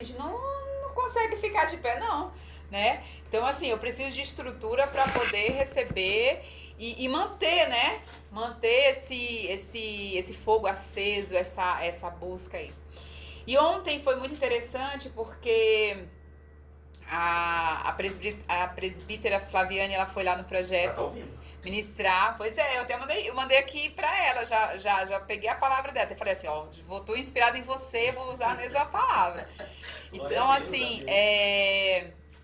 a gente não consegue ficar de pé, não, né? Então, assim, eu preciso de estrutura para poder receber e manter, né? Manter esse fogo aceso, essa busca aí. E ontem foi muito interessante porque a presbítera Flaviane, ela foi lá no projeto ministrar. Pois é, eu mandei aqui pra ela, já peguei a palavra dela. Eu falei assim, ó, tô inspirada em você, vou usar a mesma palavra. Então, assim,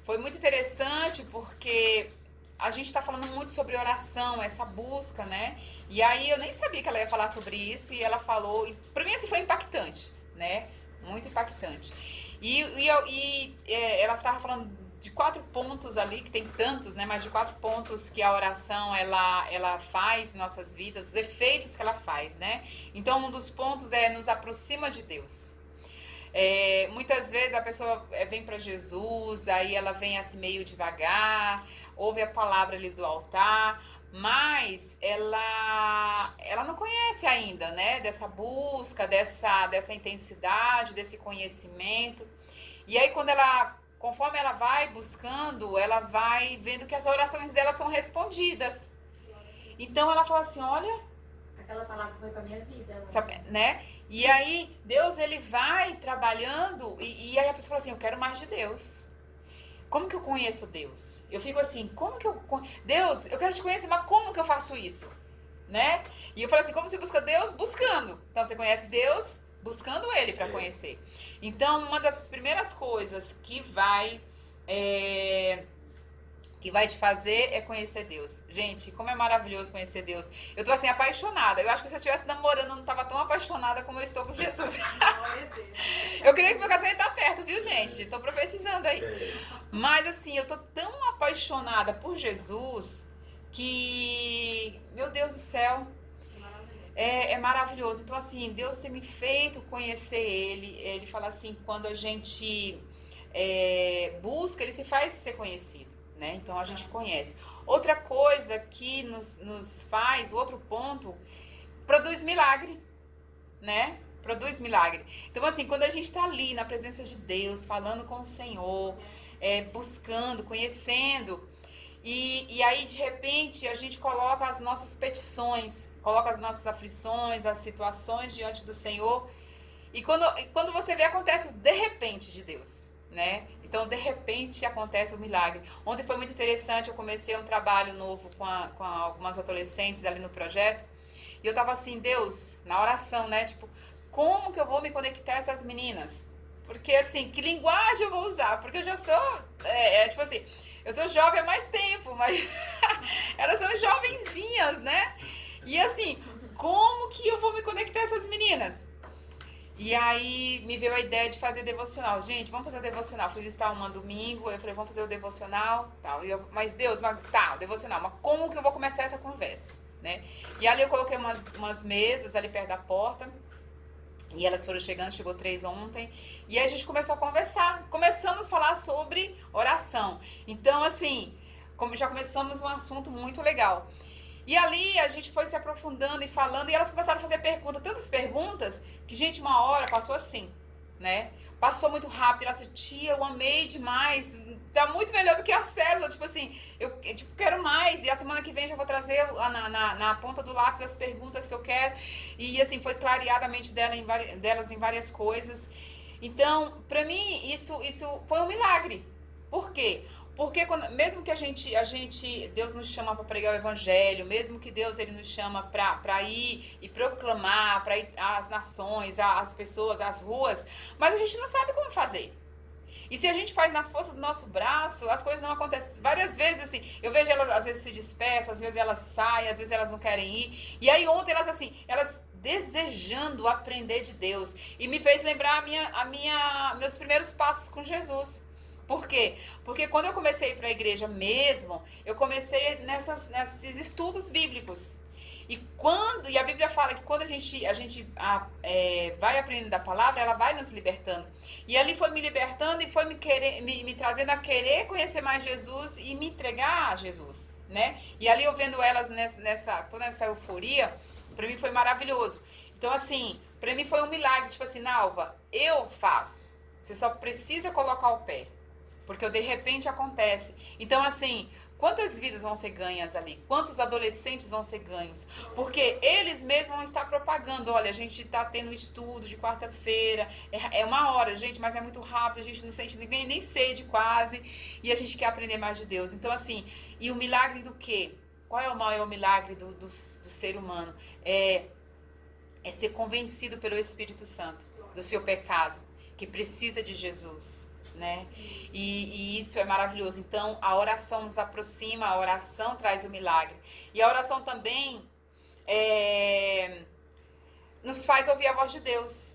foi muito interessante porque a gente está falando muito sobre oração, essa busca, né? E aí eu nem sabia que ela ia falar sobre isso e ela falou, e pra mim assim foi impactante, né? Muito impactante. Ela estava falando de 4 pontos ali, que tem tantos, né? Mas de 4 pontos que a oração ela faz em nossas vidas, os efeitos que ela faz, né? Então, um dos pontos é nos aproxima de Deus. Muitas vezes a pessoa vem para Jesus, aí ela vem assim meio devagar, ouve a palavra ali do altar, mas ela não conhece ainda, né? Dessa busca, dessa intensidade, desse conhecimento. E aí conforme ela vai buscando, ela vai vendo que as orações dela são respondidas. Então ela fala assim, olha, aquela palavra foi pra minha vida, sabe, né? E aí Deus ele vai trabalhando e aí a pessoa fala assim, eu quero mais de Deus. Como que eu conheço Deus? Eu fico assim, como que eu Deus, eu quero te conhecer, mas como que eu faço isso? Né? E eu falo assim, como você busca Deus? Buscando. Então você conhece Deus buscando Ele para conhecer. Então uma das primeiras coisas que vai te fazer é conhecer Deus. Gente, como é maravilhoso conhecer Deus. Eu tô assim, apaixonada. Eu acho que se eu estivesse namorando, eu não tava tão apaixonada como eu estou com Jesus. Eu creio que meu casamento tá perto, viu, gente? Tô profetizando aí. Mas assim, eu tô tão apaixonada por Jesus que, meu Deus do céu, é maravilhoso. Então, assim, Deus tem me feito conhecer Ele. Ele fala assim, quando a gente busca, Ele se faz ser conhecido. Né? Então a gente conhece. Outra coisa que nos faz, o outro ponto, produz milagre, né? Produz milagre. Então, assim, quando a gente está ali na presença de Deus, falando com o Senhor, buscando, conhecendo, e aí de repente a gente coloca as nossas petições, coloca as nossas aflições, as situações diante do Senhor, e quando você vê, acontece o de repente de Deus, né? Então, de repente, acontece o milagre. Ontem foi muito interessante, eu comecei um trabalho novo com algumas adolescentes ali no projeto, e eu tava assim, Deus, na oração, né? Tipo, como que eu vou me conectar a essas meninas? Porque, assim, que linguagem eu vou usar? Porque eu já sou, tipo assim, eu sou jovem há mais tempo, mas elas são jovenzinhas, né? E, assim, como que eu vou me conectar a essas meninas? E aí me veio a ideia de fazer devocional. Gente, vamos fazer o devocional. Fui visitar uma domingo, eu falei, vamos fazer o devocional, tal. Mas Deus, tá, o devocional, mas como que eu vou começar essa conversa, né? E ali eu coloquei umas mesas ali perto da porta. E elas foram chegando, chegou 3 ontem. E aí a gente começou a conversar. Começamos a falar sobre oração. Então, assim, já começamos um assunto muito legal. E ali a gente foi se aprofundando e falando, e elas começaram a fazer perguntas, tantas perguntas, que, gente, uma hora passou assim, né? Passou muito rápido, e ela disse, tia, eu amei demais, tá muito melhor do que a célula, tipo assim, eu tipo, quero mais, e a semana que vem já vou trazer na ponta do lápis as perguntas que eu quero, e assim, foi clareada a mente delas em várias coisas. Então, pra mim, isso foi um milagre. Por quê? Porque mesmo que Deus nos chama para pregar o evangelho, mesmo que Deus ele nos chama para ir e proclamar, para ir às nações, às pessoas, às ruas, mas a gente não sabe como fazer. E se a gente faz na força do nosso braço, as coisas não acontecem. Várias vezes, assim, eu vejo elas às vezes se dispersam, às vezes elas saem, às vezes elas não querem ir. E aí ontem elas desejando aprender de Deus. E me fez lembrar meus primeiros passos com Jesus. Por quê? Porque quando eu comecei a ir para a igreja mesmo, eu comecei nesses estudos bíblicos. E a Bíblia fala que quando a gente vai aprendendo da palavra, ela vai nos libertando. E ali foi me libertando e foi me trazendo a querer conhecer mais Jesus e me entregar a Jesus, né? E ali eu vendo elas toda essa euforia, para mim foi maravilhoso. Então, assim, para mim foi um milagre, tipo assim, Nalva, eu faço. Você só precisa colocar o pé. Porque o de repente acontece. Então, assim, quantas vidas vão ser ganhas ali? Quantos adolescentes vão ser ganhos? Porque eles mesmos vão estar propagando. Olha, a gente está tendo estudo de quarta-feira. É 1 hora, gente, mas é muito rápido. A gente não sente ninguém, nem sede quase. E a gente quer aprender mais de Deus. Então, assim, e o milagre do quê? Qual é o maior milagre do ser humano? É ser convencido pelo Espírito Santo do seu pecado, que precisa de Jesus. Né? E isso é maravilhoso. Então a oração nos aproxima, a oração traz o milagre. E a oração também nos faz ouvir a voz de Deus.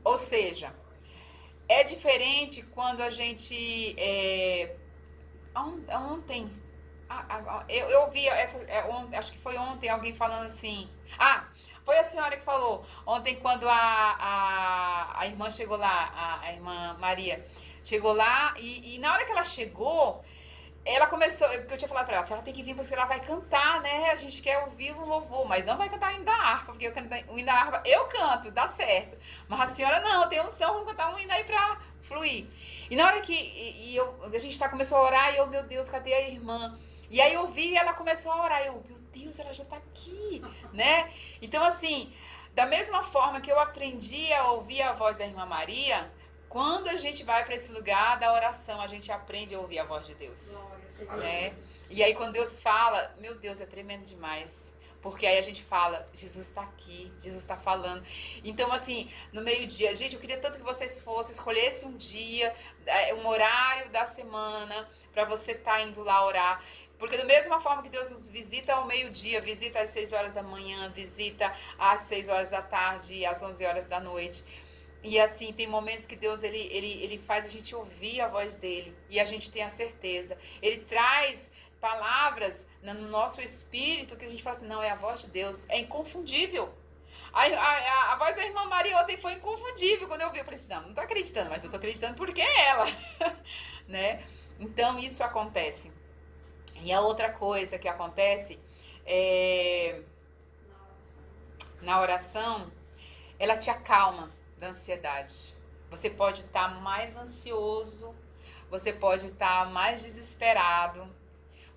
Ou seja, é diferente quando a gente ontem eu ouvi acho que foi ontem alguém falando assim. Foi a senhora que falou ontem quando a irmã chegou lá, a irmã Maria chegou lá e na hora que ela chegou, ela começou, eu tinha falado pra ela, a senhora tem que vir porque a senhora vai cantar, né? A gente quer ouvir um louvor, mas não vai cantar o hino da harpa, porque o hino da harpa eu canto, dá certo. Mas a senhora não, tem unção, vamos cantar um hino aí pra fluir. E na hora que a gente começou a orar, e eu, meu Deus, cadê a irmã? E aí eu vi, ela começou a orar, eu, meu Deus, ela já tá aqui, né? Então assim, da mesma forma que eu aprendi a ouvir a voz da irmã Maria, quando a gente vai para esse lugar da oração, a gente aprende a ouvir a voz de Deus. Né? E aí quando Deus fala, meu Deus, é tremendo demais. Porque aí a gente fala, Jesus está aqui, Jesus está falando. Então assim, no meio-dia, gente, eu queria tanto que vocês escolhessem um dia, um horário da semana, para você estar indo lá orar. Porque da mesma forma que Deus nos visita ao meio-dia, visita às 6 horas da manhã, visita às 6 horas da tarde, às 11 horas da noite. E assim, tem momentos que Deus ele faz a gente ouvir a voz dele e a gente tem a certeza. Ele traz palavras no nosso espírito que a gente fala assim, não, é a voz de Deus, é inconfundível. A voz da irmã Maria ontem foi inconfundível. Quando eu vi, eu falei assim, não tô acreditando, mas eu tô acreditando porque é ela. Né? Então isso acontece. E a outra coisa que acontece na oração, ela te acalma da ansiedade. Você pode estar mais ansioso, você pode estar mais desesperado,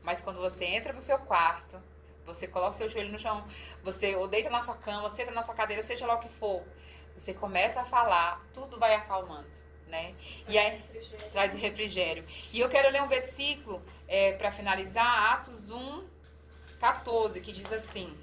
mas quando você entra no seu quarto, você coloca o seu joelho no chão, você ou deita na sua cama, senta na sua cadeira, seja lá o que for, você começa a falar, tudo vai acalmando, né? E aí traz o refrigério. E eu quero ler um versículo para finalizar, Atos 1:14, que diz assim: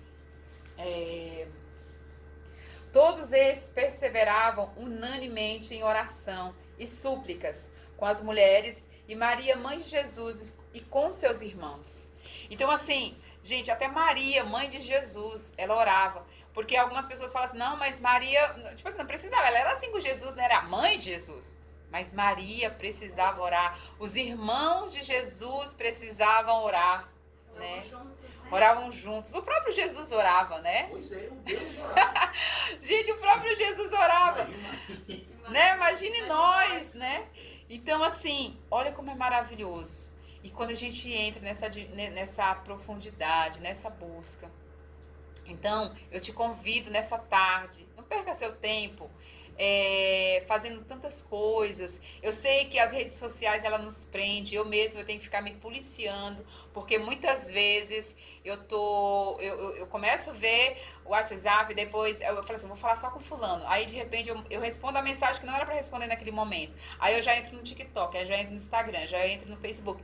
todos estes perseveravam unanimemente em oração e súplicas com as mulheres e Maria, mãe de Jesus, e com seus irmãos. Então, assim, gente, até Maria, mãe de Jesus, ela orava. Porque algumas pessoas falam assim, não, mas Maria, tipo assim, não precisava, ela era assim com Jesus, né? Era a mãe de Jesus. Mas Maria precisava orar. Os irmãos de Jesus precisavam orar, né? Oravam juntos. O próprio Jesus orava, né? Pois é, o Deus orava. Gente, o próprio Jesus orava. Né? Imagine nós, né? Então, assim, olha como é maravilhoso. E quando a gente entra nessa profundidade, nessa busca. Então, eu te convido nessa tarde, não perca seu tempo fazendo tantas coisas. Eu sei que as redes sociais, ela nos prende, eu mesma tenho que ficar me policiando, porque muitas vezes eu começo a ver o WhatsApp, depois eu falo assim, vou falar só com fulano, aí de repente eu respondo a mensagem que não era para responder naquele momento, aí eu já entro no TikTok, aí já entro no Instagram, já entro no Facebook,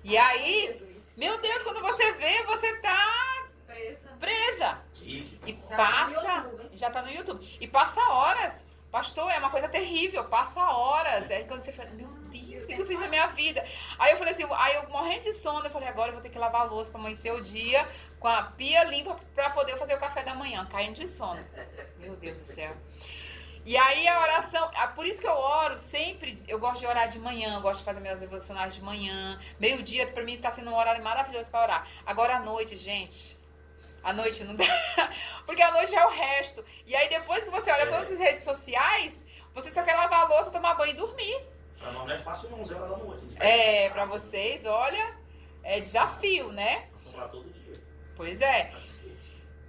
e aí, meu Deus, quando você vê, você tá presa. E passa, já tá no YouTube, e passa horas. Pastor, é uma coisa terrível, passa horas. Aí quando você fala, meu Deus, o que eu fiz na minha vida? Aí eu falei assim, aí eu morrendo de sono, eu falei, agora eu vou ter que lavar a louça pra amanhecer o dia com a pia limpa pra poder fazer o café da manhã, caindo de sono. Meu Deus do céu. E aí a oração, por isso que eu oro sempre, eu gosto de orar de manhã, eu gosto de fazer minhas devocionais de manhã. Meio-dia, pra mim, tá sendo um horário maravilhoso pra orar. Agora à noite, gente... À noite não dá, porque à noite é o resto. E aí depois que você olha todas as redes sociais, você só quer lavar a louça, tomar banho e dormir. Pra nós não é fácil não, 11 horas da noite. Pra vocês, olha, é desafio, né? Vamos lá todo dia. Pois é.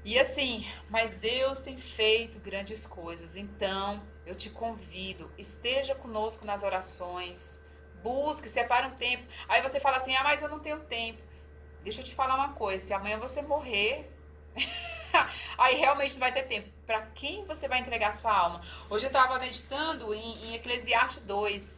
E assim, mas Deus tem feito grandes coisas. Então, eu te convido, esteja conosco nas orações, busque, separe um tempo. Aí você fala assim, mas eu não tenho tempo. Deixa eu te falar uma coisa, se amanhã você morrer, aí realmente não vai ter tempo. Para quem você vai entregar sua alma? Hoje eu estava meditando em Eclesiastes 2,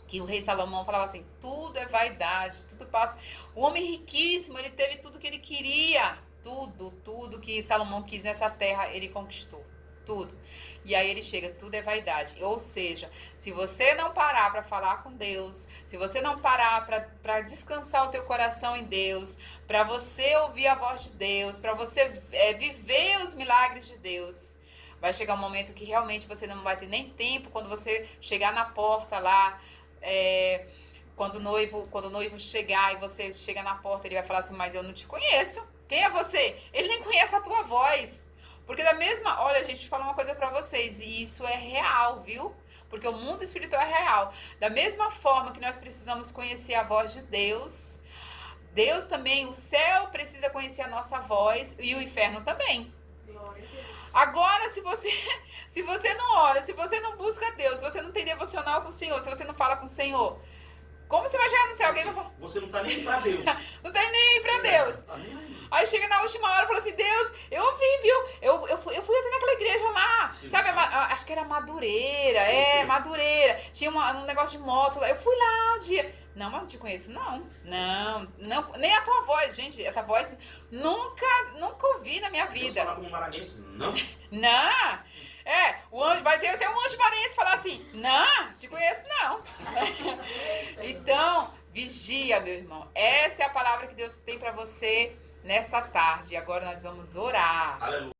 que o rei Salomão falava assim, tudo é vaidade, tudo passa. O homem riquíssimo, ele teve tudo que ele queria, tudo que Salomão quis nessa terra, ele conquistou. Tudo. E aí ele chega, tudo é vaidade. Ou seja, se você não parar para falar com Deus, se você não parar para descansar o teu coração em Deus, para você ouvir a voz de Deus, para você viver os milagres de Deus, vai chegar um momento que realmente você não vai ter nem tempo quando você chegar na porta lá, quando o noivo chegar e você chega na porta, ele vai falar assim, mas eu não te conheço. Quem é você? Ele nem conhece a tua voz. Porque olha, gente, deixa eu falar uma coisa pra vocês, e isso é real, viu? Porque o mundo espiritual é real. Da mesma forma que nós precisamos conhecer a voz de Deus, Deus também, o céu precisa conhecer a nossa voz e o inferno também. Glória a Deus. Agora, se você não ora, se você não busca Deus, se você não tem devocional com o Senhor, se você não fala com o Senhor, como você vai chegar no céu? Alguém vai falar, Você não tá nem aí pra Deus. não tem nem pra Deus. Tá nem aí. Aí chega na última hora e fala assim, Deus, eu ouvi, viu? Eu fui até naquela igreja lá, Sim. sabe? Acho que era Madureira, Madureira. Tinha um negócio de moto lá. Eu fui lá um dia. Não, mas não te conheço, não. Não, nem a tua voz, gente. Essa voz nunca ouvi na minha Deus vida. falar como maranhense? Não. Não. O anjo vai ter um anjo maranhense falar assim, não, te conheço, não. Então, vigia, meu irmão. Essa é a palavra que Deus tem pra você nessa tarde. Agora nós vamos orar. Aleluia.